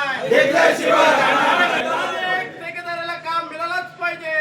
नाही, ठेकेदाराला काम मिळालंच पाहिजे.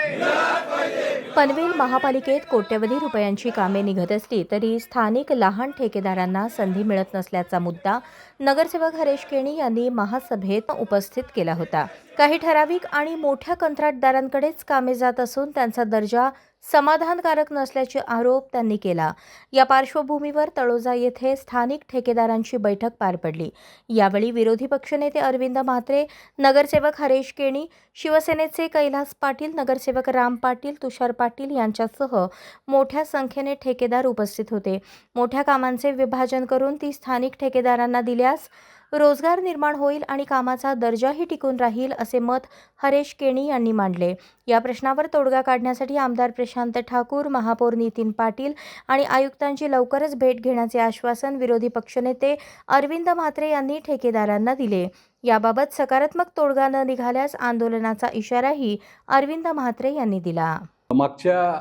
पनवेल महापालिकेत कोट्यवधी रुपयांची कामे निघत असली तरी स्थानिक लहान ठेकेदारांना संधी मिळत नसल्याचा मुद्दा नगरसेवक हरेश केणी यांनी महासभेत उपस्थित केला होता. काही ठराविक आणि मोठ्या कंत्राटदारांकडेच कामे जात असून त्यांचा दर्जा समाधानकारक नसल्याचे आरोप त्यांनी केला. या पार्श्वभूमीवर तळोजा येथे स्थानिक ठेकेदारांची बैठक पार पडली. यावेळी विरोधी पक्षनेते अरविंद म्हात्रे, नगरसेवक हरेश केणी, शिवसेनेचे कैलास पाटील, नगरसेवक राम पाटील, तुषार पाटील यांच्यासह मोठ्या संख्येने ठेकेदार उपस्थित होते. मोठ्या कामांचे विभाजन करून ती स्थानिक ठेकेदारांना दिल्यास रोजगार निर्माण होईल आणि कामाचा दर्जाही टिकून राहील असे मत हरेश केणी यांनी मांडले. या प्रश्नावर तोडगा काढण्यासाठी आमदार प्रशांत ठाकूर, महापौर नितीन पाटील आणि आयुक्तांची लवकरच भेट घेण्याचे आश्वासन विरोधी पक्षनेते अरविंद म्हात्रे यांनी ठेकेदारांना दिले. याबाबत सकारात्मक तोडगा न निघाल्यास आंदोलनाचा इशाराही अरविंद म्हात्रे यांनी दिला. मागच्या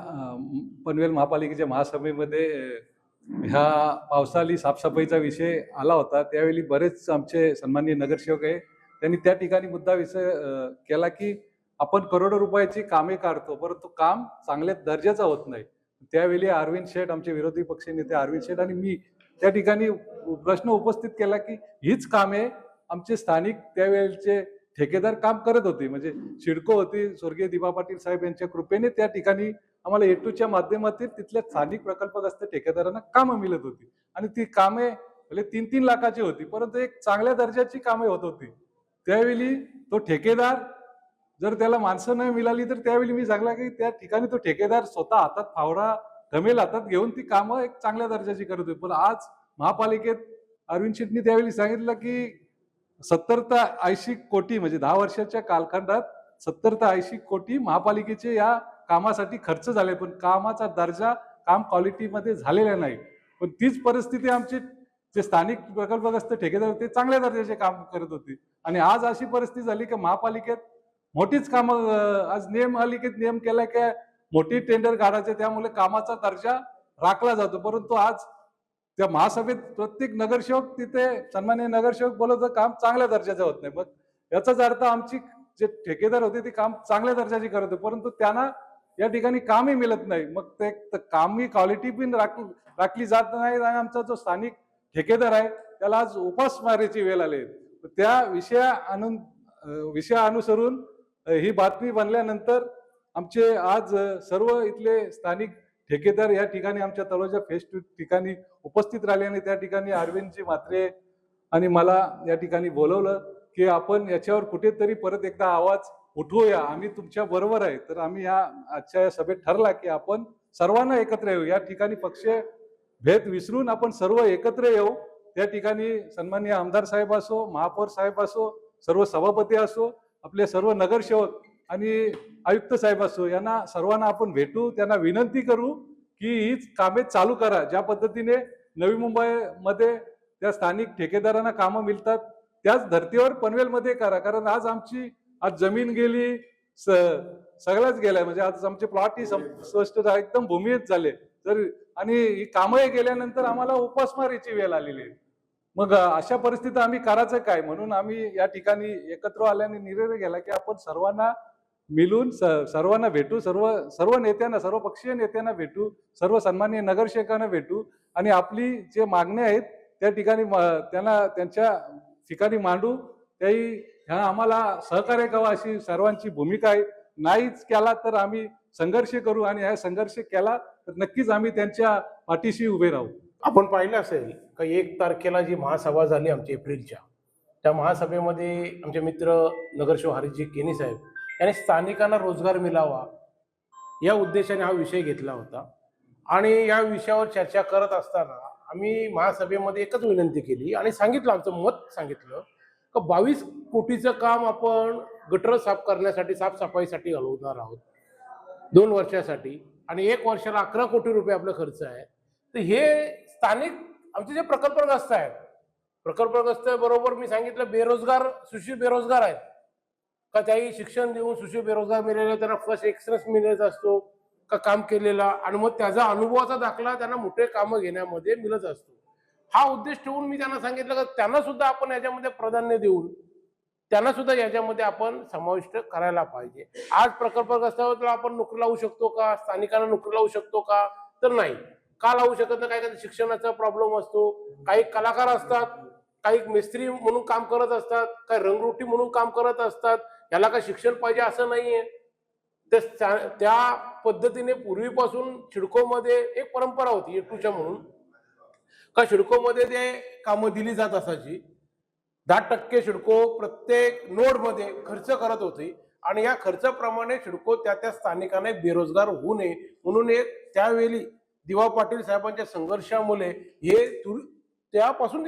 पनवेल महापालिकेच्या महासभेमध्ये ह्या पावसाळी साफसफाईचा विषय आला होता. त्यावेळी बरेच आमचे सन्माननीय नगरसेवक आहे त्यांनी त्या ठिकाणी मुद्दा विषय केला की आपण करोडो रुपयाची कामे काढतो परंतु काम चांगल्या दर्जाचं होत नाही. त्यावेळी अरविंद शेठ, आमचे विरोधी पक्षनेते अरविंद शेठ आणि मी त्या ठिकाणी प्रश्न उपस्थित केला की हीच कामे आमचे स्थानिक त्यावेळेचे ठेकेदार काम करत होते. म्हणजे सिडको होती, स्वर्गीय दिबा पाटील साहेब यांच्या कृपेने त्या ठिकाणी आम्हाला एटूच्या माध्यमातून तिथल्या स्थानिक प्रकल्पग्रस्त ठेकेदारांना कामं मिळत होती आणि ती कामे म्हणजे 3-3 लाखाची होती परंतु एक चांगल्या दर्जाची कामे होत होती. त्यावेळी तो ठेकेदार जर त्याला माणसं नाही मिळाली तर त्यावेळी मी सांगला की त्या ठिकाणी तो ठेकेदार स्वतः हातात फावडा घमेल हातात घेऊन ती कामं एक चांगल्या दर्जाची करत होती. पण आज महापालिकेत अरविंद शेट्टी त्यावेळी सांगितलं की 70 ते 80 कोटी म्हणजे 10 वर्षाच्या कालखंडात 70 ते 80 कोटी महापालिकेचे या कामासाठी खर्च झाले पण कामाचा दर्जा काम क्वालिटीमध्ये झालेला नाही. पण तीच परिस्थिती आमचे जे स्थानिक प्रकल्पग्रस्त ठेकेदार होते चांगल्या दर्जाचे काम करत होते आणि आज अशी परिस्थिती झाली की महापालिकेत मोठीच कामं आज नियमपालिकेत नियम केला की मोठी टेंडर काढायचे त्यामुळे कामाचा दर्जा राखला जातो. परंतु आज त्या महासभेत प्रत्येक नगरसेवक तिथे सन्माननीय नगरसेवक बोलत काम चांगल्या दर्जाचं होत नाही. मग याचाच अर्थ आमची जे ठेकेदार होते ते काम चांगल्या दर्जाची करत होते परंतु त्यांना या ठिकाणी कामही मिळत नाही. मग ते कामही क्वालिटी पण राखली जात नाही आणि आमचा जो स्थानिक ठेकेदार आहे त्याला आज उपासमारीची वेळ आली. त्या विषया अनुसरून ही बातमी बनल्यानंतर आमचे आज सर्व इथले स्थानिक ठेकेदार या ठिकाणी आमच्या तळोजा फेस 2 ठिकाणी उपस्थित राहिले आणि त्या ठिकाणी अरविंदजी म्हात्रे आणि मला या ठिकाणी बोलवलं की आपण याच्यावर कुठेतरी परत एकदा आवाज उठवूया, आम्ही तुमच्या बरोबर आहे. तर आम्ही या आजच्या या सभेत ठरला की आपण सर्वांना एकत्र येऊ, या ठिकाणी पक्ष भेद विसरून आपण सर्व एकत्र येऊ. त्या ठिकाणी सन्माननीय आमदार साहेब असो, महापौर साहेब असो, सर्व सभापती असो, आपले सर्व नगरसेवक आणि आयुक्त साहेब असो, यांना सर्वांना आपण भेटू, त्यांना विनंती करू की हीच कामे चालू करा. ज्या पद्धतीने नवी मुंबईमध्ये त्या स्थानिक ठेकेदारांना कामं मिळतात त्याच धर्तीवर पनवेलमध्ये करा. कारण आज आमची जमीन गेली, सगळ्याच गेल्या, म्हणजे आज आमचे प्लॉटही स्पष्ट एकदम भूमिहीत झाले तर आणि ही कामं गेल्यानंतर आम्हाला उपासमारीची वेळ आलेली आहे. मग अशा परिस्थितीत आम्ही करायचं काय म्हणून आम्ही या ठिकाणी एकत्र आल्याने निर्णय घेतला की आपण सर्वांना मिळून सर्वांना भेटू, सर्व नेत्यांना, सर्व पक्षीय नेत्यांना भेटू, सर्व सन्माननीय नगरसेवकांना भेटू आणि आपली जे मागण्या आहेत त्या ठिकाणी त्यांना त्यांच्या ठिकाणी मांडू. त्याही ह्या आम्हाला सहकार्य करावं अशी सर्वांची भूमिका आहे. नाहीच केला तर आम्ही संघर्ष करू आणि हा संघर्ष केला तर नक्कीच आम्ही त्यांच्या पाठीशी उभे राहू. आपण पाहिलं असेल का 1 तारखेला जी महासभा झाली आमची एप्रिलच्या, त्या महासभेमध्ये आमचे मित्र नगरसेवक हरीशजी केणी साहेब यांनी स्थानिकांना रोजगार मिळावा या उद्देशाने हा विषय घेतला होता आणि या विषयावर चर्चा करत असताना आम्ही महासभेमध्ये एकच विनंती केली आणि सांगितलं, आमचं मत सांगितलं का 22 कोटीचं काम आपण गटर साफ करण्यासाठी, साफसफाईसाठी घालवणार आहोत 2 वर्षासाठी आणि 1 वर्षाला 11 कोटी रुपये आपला खर्च आहे. तर हे स्थानिक आमचे जे प्रकल्पग्रस्त आहेत, प्रकल्पग्रस्त बरोबर मी सांगितलं बेरोजगार, सुशिक्षित बेरोजगार आहेत का, त्याही शिक्षण देऊन सुशिक्षित बेरोजगार मिळाले, त्यांना फर्स्ट एक्सपिरियन्स मिळत असतो का काम केलेला आणि मग त्याचा अनुभवाचा दाखला त्यांना मोठे कामं घेण्यामध्ये मिळत असतो. हा उद्देश ठेवून मी त्यांना सांगितलं का त्यांना सुद्धा आपण याच्यामध्ये प्राधान्य देऊन त्यांना सुद्धा याच्यामध्ये आपण समाविष्ट करायला पाहिजे. आज प्रकल्पग्रस्त आपण नोकरी लावू शकतो का, स्थानिकांना नोकरी लावू शकतो का, तर नाही. का लावू शकत नाही? काही काही शिक्षणाचा प्रॉब्लेम असतो, काही कलाकार असतात, काही मिस्त्री म्हणून काम करत असतात, काही रंगरोटी म्हणून काम करत असतात. याला काय शिक्षण पाहिजे असं नाहीये. त्या पद्धतीने पूर्वीपासून सिडकोमध्ये एक परंपरा होती एटूच्या म्हणून, का सिडकोमध्ये ते कामं दिली जात असायची. 10% सिडको प्रत्येक नोडमध्ये खर्च करत होती आणि या खर्चाप्रमाणे सिडको त्या स्थानिकांना बेरोजगार होऊ नये म्हणून एक त्यावेळी दिवा पाटील साहेबांच्या संघर्षामुळे हे त्यापासून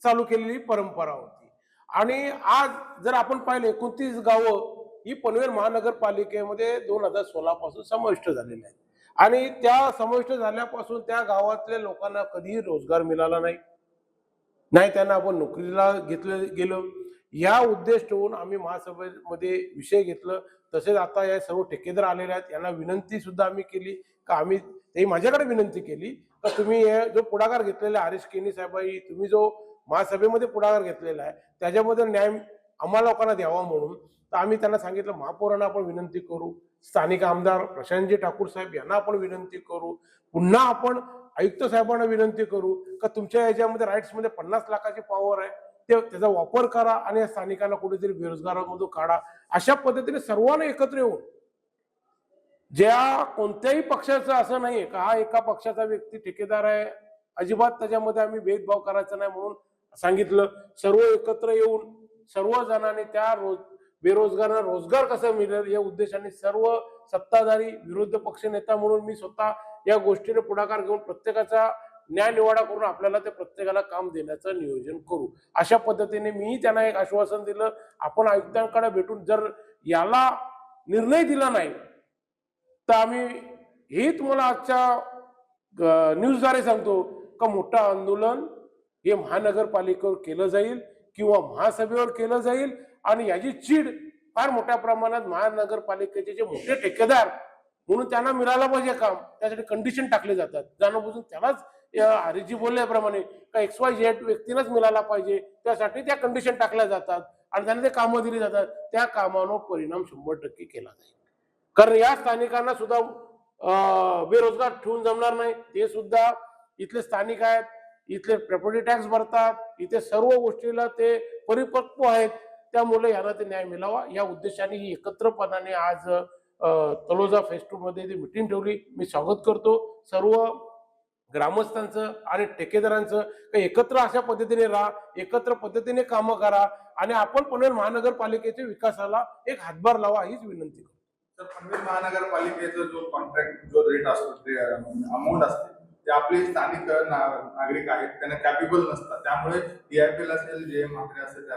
चालू केलेली परंपरा होती. आणि आज जर आपण पाहिले 29 गावं ही पनवेल महानगरपालिकेमध्ये 2016 पासून समाविष्ट झालेली आहेत आणि त्या समाविष्ट झाल्यापासून त्या गावातल्या लोकांना कधीही रोजगार मिळाला नाही, त्यांना आपण नोकरीला घेतलं गेलो. या उद्देश ठेवून आम्ही महासभेमध्ये विषय घेतलं. तसेच आता या सर्व ठेकेदार आलेले आहेत, यांना विनंती सुद्धा आम्ही केली का ते माझ्याकडे विनंती केली का तुम्ही जो पुढाकार घेतलेला हरीश केनी साहेबांनी, तुम्ही जो महासभेमध्ये पुढाकार घेतलेला आहे त्याच्यामध्ये न्याय आम्हाला लोकांना द्यावा म्हणून. तर आम्ही त्यांना सांगितलं महापौरांना आपण विनंती करू, स्थानिक आमदार प्रशांतजी ठाकूर साहेब यांना आपण विनंती करू, पुन्हा आपण आयुक्त साहेबांना विनंती करू का तुमच्या याच्यामध्ये राईट्स मध्ये 50 लाखाची पॉवर आहे, त्याचा वापर करा आणि या स्थानिकांना कुठेतरी बेरोजगारामधून काढा. अशा पद्धतीने सर्वांना एकत्र येऊन, ज्या कोणत्याही पक्षाचं असं नाहीये का हा एका पक्षाचा व्यक्ती ठेकेदार आहे, अजिबात त्याच्यामध्ये आम्ही भेदभाव करायचा नाही म्हणून सांगितलं. सर्व एकत्र येऊन सर्व जणांनी त्या बेरोजगारांना रोजगार कसा मिळेल या उद्देशाने सर्व सत्ताधारी विरोधी पक्ष नेता म्हणून मी स्वतः या गोष्टीने पुढाकार घेऊन प्रत्येकाचा न्याय निवाडा करून आपल्याला ते प्रत्येकाला काम देण्याचं नियोजन करू. अशा पद्धतीने मी त्यांना एक आश्वासन दिलं. आपण आयुक्तांकडे भेटून जर याला निर्णय दिला नाही तर आम्ही हे तुम्हाला आजच्या न्यूजद्वारे सांगतो का मोठं आंदोलन हे महानगरपालिकेवर केलं जाईल किंवा महासभेवर केलं जाईल आणि याची चीड फार मोठ्या प्रमाणात महानगरपालिकेचे जे मोठे ठेकेदार म्हणून त्यांना मिळालं पाहिजे काम, त्यासाठी कंडिशन टाकले जातात. जाणून त्यालाच हरीजी बोलल्याप्रमाणे का XYZ व्यक्तीलाच मिळाला पाहिजे, त्यासाठी त्या कंडिशन टाकल्या जातात आणि त्यांना ते कामं दिली जातात. त्या कामावर परिणाम 100% केला जाईल. कारण या स्थानिकांना सुद्धा बेरोजगार ठेवून जमणार नाही. ते सुद्धा इथले स्थानिक आहेत, इथले प्रॉपर्टी टॅक्स भरतात, इथे सर्व गोष्टीला ते परिपक्व आहेत. त्यामुळे यांना ते न्याय मिळावा या उद्देशाने ही एकत्रपणाने आज तलोजा फेज 2 मध्ये मीटिंग ठेवली. मी स्वागत करतो सर्व ग्रामस्थांचं आणि ठेकेदारांचं. एकत्र अशा पद्धतीने राहा, एकत्र पद्धतीने कामं करा आणि आपण पनवेल महानगरपालिकेच्या विकासाला एक हातभार लावा हीच विनंती करतो. तर पनवेल महानगरपालिकेचा जो कॉन्ट्रॅक्ट जो रेट असतो ते अमाऊंट असते ते आपले स्थानिक नागरिक आहेत त्यांना कॅपेबल नसतात. त्यामुळे DIPL असेल, JM म्हात्रे असेल,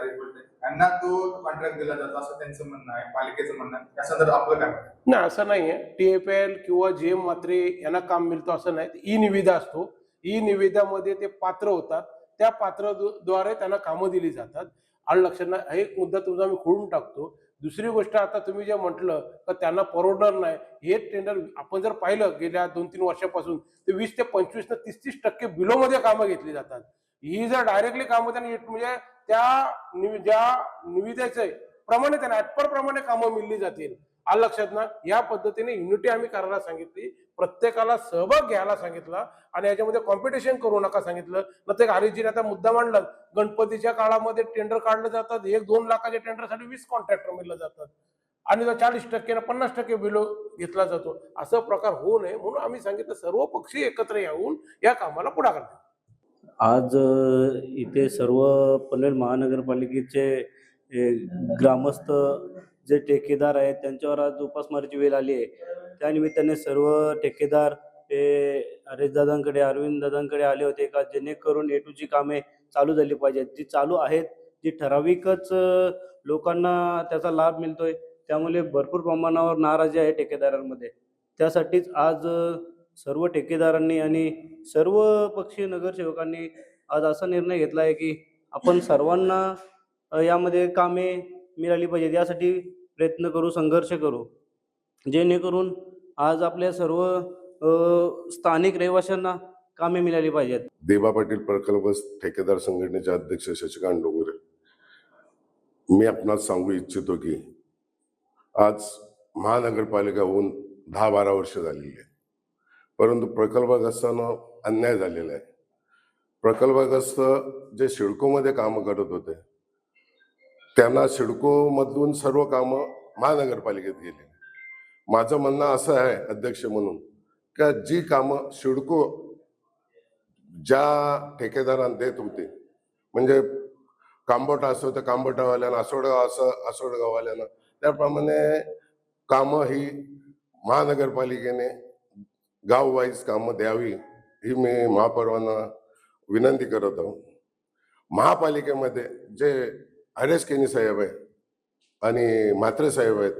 त्यांना तो कॉन्ट्रॅक्ट दिला जातो असं त्यांचं म्हणणं आहे, पालिकेचं म्हणणं आहे. या संदर्भात आपलं काय म्हणणं? नाही, असं नाहीये. DIPL किंवा JM म्हात्रे यांना काम मिळतं असं नाही. ई निविदा असतो, ई निविदामध्ये ते पात्र होतात, त्या पात्राद्वारे त्यांना कामं दिली जातात. आलं लक्षात ना? एक मुद्दा तुमचा मी खोडून टाकतो. दुसरी गोष्ट, आता तुम्ही जे म्हटलं तर त्यांना परवडणार नाही, हे टेंडर आपण जर पाहिलं गेल्या 2-3 वर्षापासून ते 20 ते 25 ते 30% बिलो मध्ये कामं घेतली जातात. ही जर डायरेक्टली कामं त्यांनी म्हणजे त्या ज्या निविदेचे प्रमाणे त्यांना ऍटपर प्रमाणे कामं मिळली जातील. आलं लक्षात ना? या पद्धतीने युनिटी आम्ही करायला सांगितली, प्रत्येकाला सहभाग घ्यायला सांगितला आणि याच्यामध्ये कॉम्पिटिशन करू नका सांगितलं. प्रत्येक हरीशजीने आता मुद्दा मांडला, गणपतीच्या काळामध्ये टेंडर काढले जातात, 1-2 लाखाच्या टेंडरसाठी 20 कॉन्ट्रॅक्टर मिळले जातात आणि 40% 50% बिलो घेतला जातो. असं प्रकार होऊ नये म्हणून आम्ही सांगितलं सर्व पक्षी एकत्र येऊन या कामाला पुढाकार द्या. आज इथे सर्व पनवेल महानगरपालिकेचे ग्रामस्थ जे ठेकेदार आहेत त्यांच्यावर आज उपासमारीची वेळ आली आहे. त्यानिमित्ताने सर्व ठेकेदार हे हरीशदादांकडे, अरविंददादांकडे आले होते का जेणेकरून A2ची कामे चालू झाली पाहिजेत. जी चालू आहेत ती ठराविकच लोकांना त्याचा लाभ मिळतोय, त्यामुळे भरपूर प्रमाणावर नाराजी आहे ठेकेदारांमध्ये. त्यासाठीच आज सर्व ठेकेदारांनी आणि सर्व पक्षीय नगरसेवकांनी आज असा निर्णय घेतला आहे की आपण सर्वांना यामध्ये कामे मिळाली पाहिजेत, यासाठी प्रयत्न करू, संघर्ष करू, जेणेकरून आज आपल्या सर्व स्थानिक रहिवाशांना कामे मिळाली पाहिजेत. देबा पाटील प्रकल्प ठेकेदार संघटनेचे अध्यक्ष शशिकांत डोंगरे. मी आपणास सांगू इच्छितो की आज महानगरपालिका होऊन 10-12 वर्ष झालेली आहे, परंतु प्रकल्पग्रस्तांना अन्याय झालेला आहे. प्रकल्पग्रस्त जे सिडकोमध्ये कामं करत होते त्यांना सिडकोमधून सर्व कामं महानगरपालिकेत गेली. माझं म्हणणं असं आहे अध्यक्ष म्हणून का जी कामं सिडको ज्या ठेकेदारांना देत होते, म्हणजे कांबोटा असो तर कांबोटावाल्यांना, आसोडगाव असं आसोडगाववाल्यांना, त्याप्रमाणे कामं ही महानगरपालिकेने गाव वाईज कामं द्यावी ही मी महापौरांना विनंती करत आहोत. महापालिकेमध्ये जे हरेश केनी साहेब आहे आणि म्हात्रे साहेब आहेत,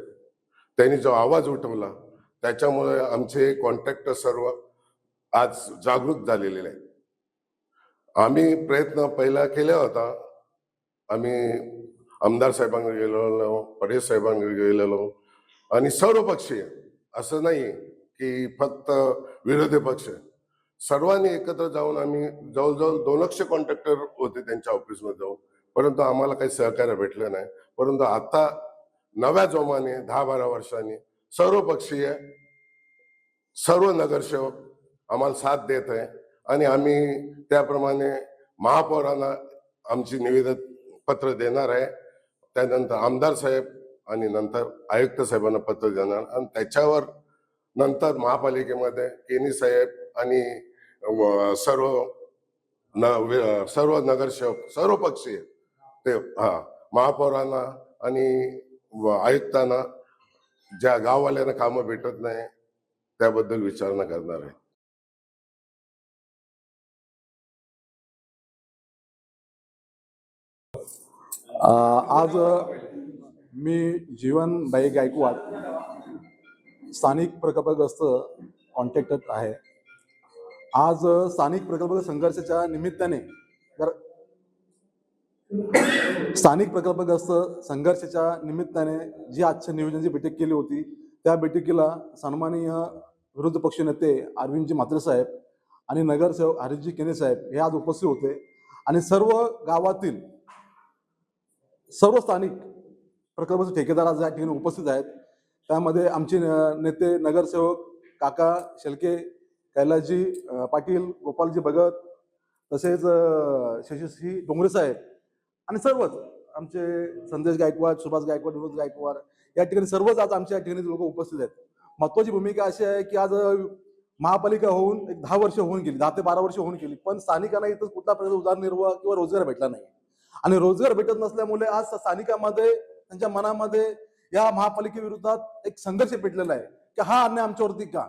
त्यांनी जो आवाज उठवला त्याच्यामुळे आमचे कॉन्ट्रॅक्टर सर्व आज जागरूक झालेले आहेत. आम्ही प्रयत्न पहिला केला होता, आम्ही आमदार साहेबांकडे गेलेलो, परेश साहेबांकडे गेलेलो आणि सर्व पक्षीय, असं नाही की फक्त विरोधी पक्ष, सर्वांनी एकत्र जाऊन आम्ही जवळजवळ 200 कॉन्ट्रॅक्टर होते त्यांच्या ऑफिसमध्ये जाऊन, परंतु आम्हाला काही सहकार्य भेटलं नाही. परंतु आता नव्या जोमाने 10-12 वर्षांनी सर्व पक्षीय, सर्व नगरसेवक आम्हाला साथ देत आहे आणि आम्ही त्याप्रमाणे महापौरांना आमची निवेदन पत्र देणार आहे. त्यानंतर आमदार साहेब आणि नंतर आयुक्त साहेबांना पत्र देणार आणि त्याच्यावर नंतर महापालिकेमध्ये केनी साहेब आणि सर्व नगरसेवक, सर्व पक्षीय ते महापौरांना आणि आयुक्तांना ज्या गाववाल्यांना कामं भेटत नाही त्याबद्दल विचारणा करणार आहे. आज मी जीवनबाई गायकवाड, स्थानिक प्रकल्पग्रस्त कॉन्ट्रॅक्टर आहे. आज स्थानिक प्रकल्प संघर्षाच्या निमित्ताने स्थानिक प्रकल्पग्रस्त संघर्षाच्या निमित्ताने जी आजच्या नियोजनाची बैठक केली होती, त्या बैठकीला सन्माननीय विरोधी पक्ष नेते अरविंदजी म्हात्रे साहेब आणि नगरसेवक हरीशजी केने साहेब हे आज उपस्थित होते आणि सर्व गावातील सर्व स्थानिक प्रकल्पाचे ठेकेदार आज या ठिकाणी उपस्थित आहेत. त्यामध्ये आमचे नेते नगरसेवक काका शेलके, कैलासजी पाटील, गोपालजी भगत, तसेच शशीश्री डोंगरे साहेब आणि सर्वच आमचे संदेश गायकवाड, सुभाष गायकवाड, विनोद गायकवाड, या ठिकाणी सर्वच आज आमच्या या ठिकाणी लोक उपस्थित आहेत. महत्वाची भूमिका अशी आहे की आज महापालिका होऊन एक 10 वर्ष होऊन गेली, 10 ते 12 वर्ष होऊन गेली, पण स्थानिकांना इथं कुठला प्रकारचा उदरनिर्वाह किंवा रोजगार भेटला नाही. आणि रोजगार भेटत नसल्यामुळे आज स्थानिकांमध्ये, त्यांच्या मनामध्ये या महापालिकेविरोधात एक संघर्ष पेटलेला आहे की हा अन्याय आमच्यावरती का.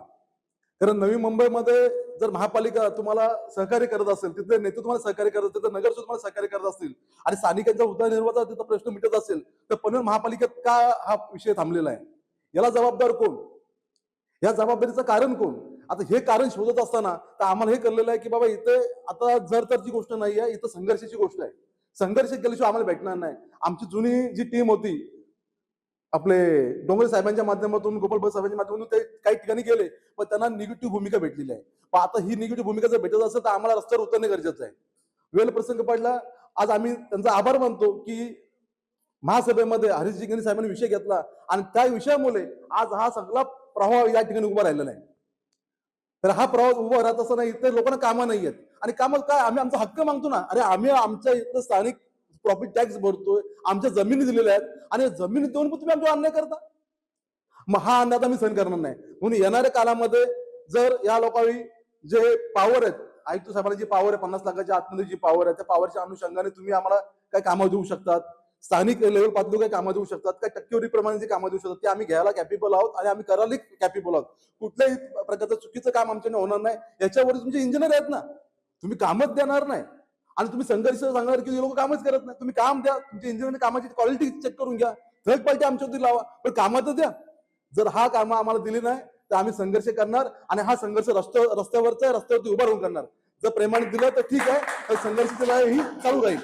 कारण नवी मुंबईमध्ये जर महापालिका तुम्हाला सहकार्य करत असेल, तिथले नेते तुम्हाला सहकार्य करत असतील, तर नगरसेवक तुम्हाला सहकार्य करत असतील आणि स्थानिकांच्या उदरनिर्वाहाचा तिथं प्रश्न मिटत असेल, तर पनवेल महापालिकेत का हा विषय थांबलेला आहे? याला जबाबदार कोण? या जबाबदारीचं कारण कोण? आता हे कारण शोधत असताना तर आम्हाला हे कळलेलं आहे की बाबा इथे आता जर तरची गोष्ट नाही आहे, इथं संघर्षाची गोष्ट आहे. संघर्ष केल्याशिवाय आम्हाला भेटणार नाही. आमची जुनी जी टीम होती, आपले डोंगरे साहेबांच्या माध्यमातून, गोपाल साहेबांच्या माध्यमातून ते काही ठिकाणी गेले, पण त्यांना निगेटिव्ह भूमिका भेटलेली आहे. पण आता ही निगेटिव्ह भूमिका जर भेटत असेल तर आम्हाला रस्त्यावर उतरणे गरजेचं आहे. वेळ प्रसंग पडला, आज आम्ही त्यांचा आभार मानतो की महासभेमध्ये हरीशजी केनी साहेबांनी विषय घेतला आणि त्या विषयामुळे आज हा सगळा प्रवाह या ठिकाणी उभा राहिलेला आहे. तर हा प्रवाह उभा राहत असताना इथे लोकांना कामं नाही आहेत आणि कामं काय, आम्ही आमचा हक्क मागतो ना. अरे आम्ही आमच्या इथं स्थानिक प्रॉपर्टी टॅक्स भरतोय, आमच्या जमिनी दिलेल्या आहेत आणि जमिनी देऊन पण तुम्ही आमच्यावर अन्याय करता. मग हा अन्याय आम्ही सहन करणार नाही. म्हणून येणाऱ्या काळामध्ये जर या लोकांनी जे पॉवर आहेत, आयुक्त साहेबांना जी पॉवर आहे, 50 लाखाच्या आतमध्ये जी पॉवर आहे, त्या पॉवरच्या अनुषंगाने तुम्ही आम्हाला काय कामं देऊ शकतात, स्थानिक लेवल पातळीवर काय कामं देऊ शकतात, काय टक्केवारीप्रमाणे जे कामं देऊ शकतात, ते आम्ही घ्यायला कॅपेबल आहोत आणि आम्ही करायला कॅपेबल आहोत. कुठल्याही प्रकारचं चुकीचं काम आमच्याने होणार नाही. याच्यावर तुमचे इंजिनियर आहेत ना, तुम्ही कामच देणार नाही आणि तुम्ही संघर्ष सांगणार की लोक कामच करत नाही. तुम्ही काम द्या, तुमच्या इंजिनिअरने कामाची क्वालिटी चेक करून घ्या, थर्ड पार्टी आमच्यावरती लावा, पण कामात द्या. जर हा कामं आम्हाला दिली नाही तर आम्ही संघर्ष करणार आणि हा संघर्ष रस्त्यावरती उभा राहून करणार. जर प्रेमाने दिलं तर ठीक आहे, तर संघर्षाची लढाई ही चालू राहील.